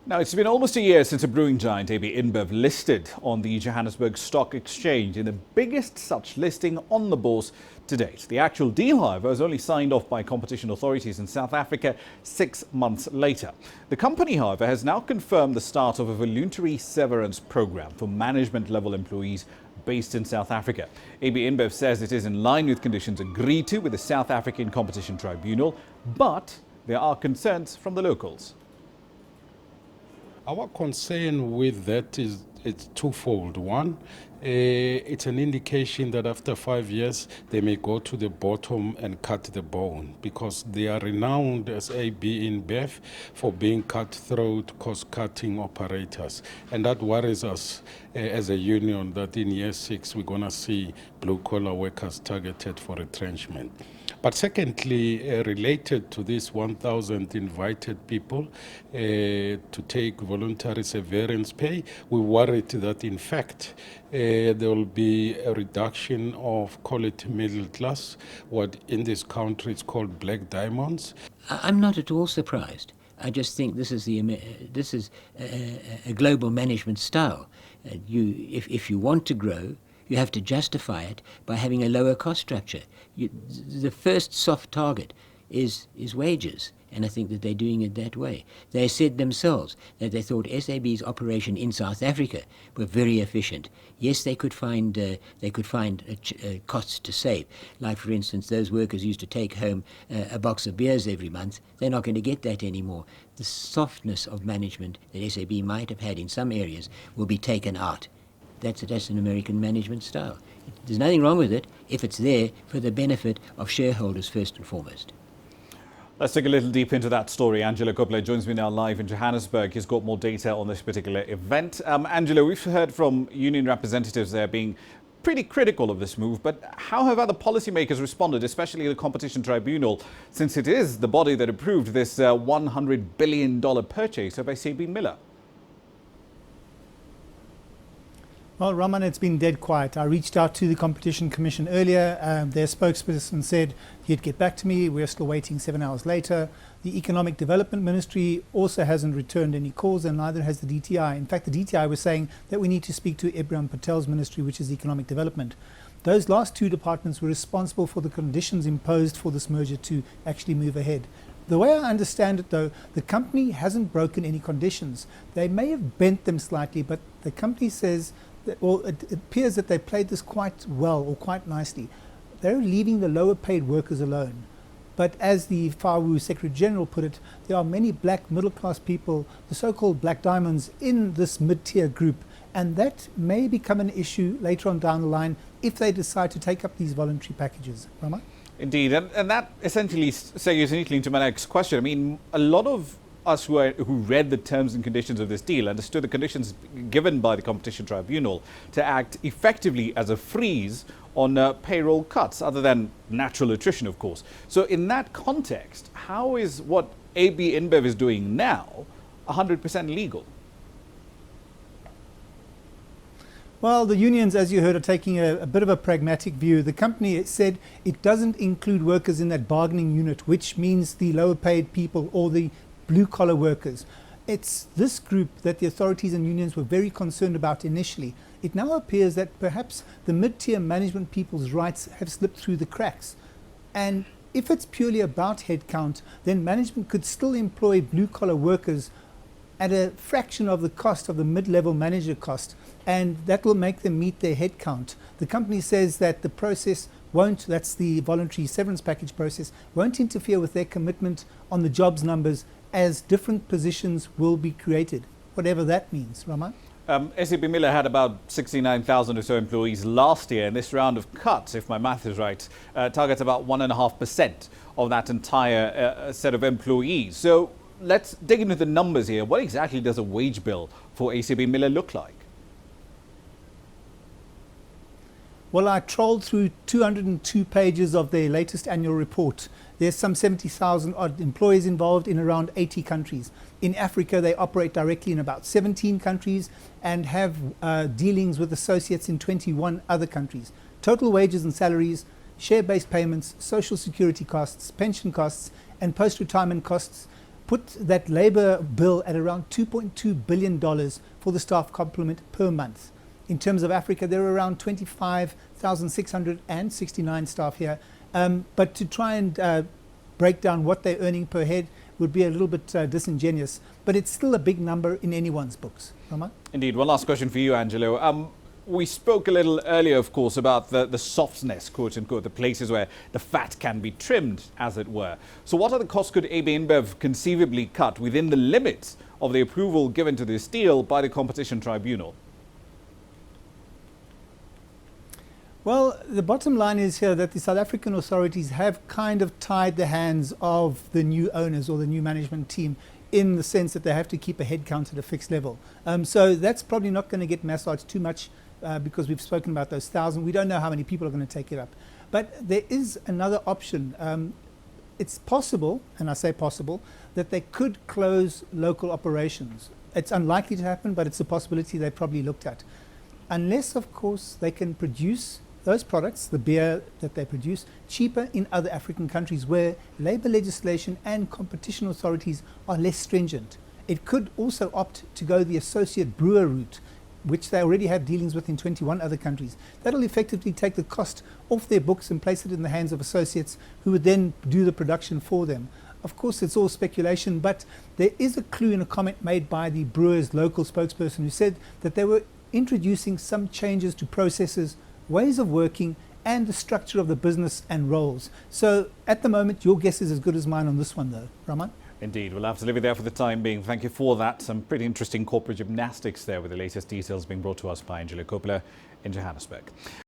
Now, it's been almost a year since a brewing giant, AB InBev, listed on the Johannesburg Stock Exchange in the biggest such listing on the bourse to date. The actual deal, however, was only signed off by competition authorities in South Africa 6 months later. The company, however, has now confirmed the start of a voluntary severance program for management-level employees based in South Africa. AB InBev says it is in line with conditions agreed to with the South African Competition Tribunal, but there are concerns from the locals. Our concern with that is it's twofold. One, it's an indication that after 5 years they may go to the bottom and cut the bone, because they are renowned as AB InBev for being cutthroat, cost-cutting operators. And that worries us as a union that in year 6 we're going to see blue-collar workers targeted for retrenchment. But secondly, related to this 1,000 invited people to take voluntary severance pay, we worried that in fact there will be a reduction of, call it middle class, what in this country is called black diamonds. I'm not at all surprised. I just think this is a global management style. If you want to grow, you have to justify it by having a lower cost structure. The first soft target is wages, and I think that they're doing it that way. They said themselves that they thought SAB's operation in South Africa were very efficient. Yes, they could find costs to save. Like, for instance, those workers used to take home a box of beers every month. They're not going to get that anymore. The softness of management that SAB might have had in some areas will be taken out. That's an American management style. There's nothing wrong with it if it's there for the benefit of shareholders first and foremost. Let's dig a little deep into that story. Angelo Kopler joins me now live in Johannesburg. He's got more data on this particular event. Angelo, we've heard from union representatives there being pretty critical of this move, but how have other policymakers responded, especially the Competition Tribunal, since it is the body that approved this $100 billion purchase of SAB Miller? Well, Raman, it's been dead quiet. I reached out to the Competition Commission earlier. Their spokesperson said he'd get back to me. We're still waiting 7 hours later. The Economic Development Ministry also hasn't returned any calls, and neither has the DTI. In fact, the DTI was saying that we need to speak to Ibrahim Patel's ministry, which is Economic Development. Those last two departments were responsible for the conditions imposed for this merger to actually move ahead. The way I understand it, though, the company hasn't broken any conditions. They may have bent them slightly, but the company says it appears that they played this quite well or quite nicely. They're leaving the lower paid workers alone. But as the FAWU Secretary General put it, there are many black middle class people, the so-called black diamonds, in this mid-tier group. And that may become an issue later on down the line if they decide to take up these voluntary packages. Rama? Indeed. And that essentially segues neatly into my next question. I mean, a lot of us who read the terms and conditions of this deal understood the conditions given by the Competition Tribunal to act effectively as a freeze on payroll cuts, other than natural attrition, of course. So in that context, how is what AB InBev is doing now 100% legal? Well, the unions, as you heard, are taking a bit of a pragmatic view. The company said it doesn't include workers in that bargaining unit, which means the lower paid people or the blue-collar workers. It's this group that the authorities and unions were very concerned about initially. It now appears that perhaps the mid-tier management people's rights have slipped through the cracks. And if it's purely about headcount, then management could still employ blue-collar workers at a fraction of the cost of the mid-level manager cost, and that will make them meet their headcount. The company says that the process won't, that's the voluntary severance package process, won't interfere with their commitment on the jobs numbers, as different positions will be created, whatever that means. Raman? SAB Miller had about 69,000 or so employees last year, and this round of cuts, if my math is right, targets about 1.5% of that entire set of employees. So let's dig into the numbers here. What exactly does a wage bill for SAB Miller look like? Well, I trolled through 202 pages of their latest annual report. There's some 70,000 odd employees involved in around 80 countries. In Africa, they operate directly in about 17 countries and have dealings with associates in 21 other countries. Total wages and salaries, share-based payments, social security costs, pension costs, and post-retirement costs put that labour bill at around $2.2 billion for the staff complement per month. In terms of Africa, there are around 25,669 staff here. But to try and break down what they're earning per head would be a little bit disingenuous. But it's still a big number in anyone's books. Roman? Indeed. One last question for you, Angelo. We spoke a little earlier, of course, about the softness, quote unquote, the places where the fat can be trimmed, as it were. So what other costs could AB InBev conceivably cut within the limits of the approval given to this deal by the Competition Tribunal? Well, the bottom line is here that the South African authorities have kind of tied the hands of the new owners or the new management team, in the sense that they have to keep a head count at a fixed level. So that's probably not going to get massaged too much because we've spoken about those 1,000. We don't know how many people are going to take it up. But there is another option. It's possible, and I say possible, that they could close local operations. It's unlikely to happen, but it's a possibility they probably looked at. Unless, of course, they can produce those products, the beer that they produce, cheaper in other African countries where labour legislation and competition authorities are less stringent. It could also opt to go the associate brewer route, which they already have dealings with in 21 other countries. That'll effectively take the cost off their books and place it in the hands of associates who would then do the production for them. Of course, it's all speculation, but there is a clue in a comment made by the brewer's local spokesperson who said that they were introducing some changes to processes, ways of working, and the structure of the business and roles. So at the moment, your guess is as good as mine on this one, though. Raman? Indeed. We'll have to leave it there for the time being. Thank you for that. Some pretty interesting corporate gymnastics there, with the latest details being brought to us by Angelo Coppola in Johannesburg.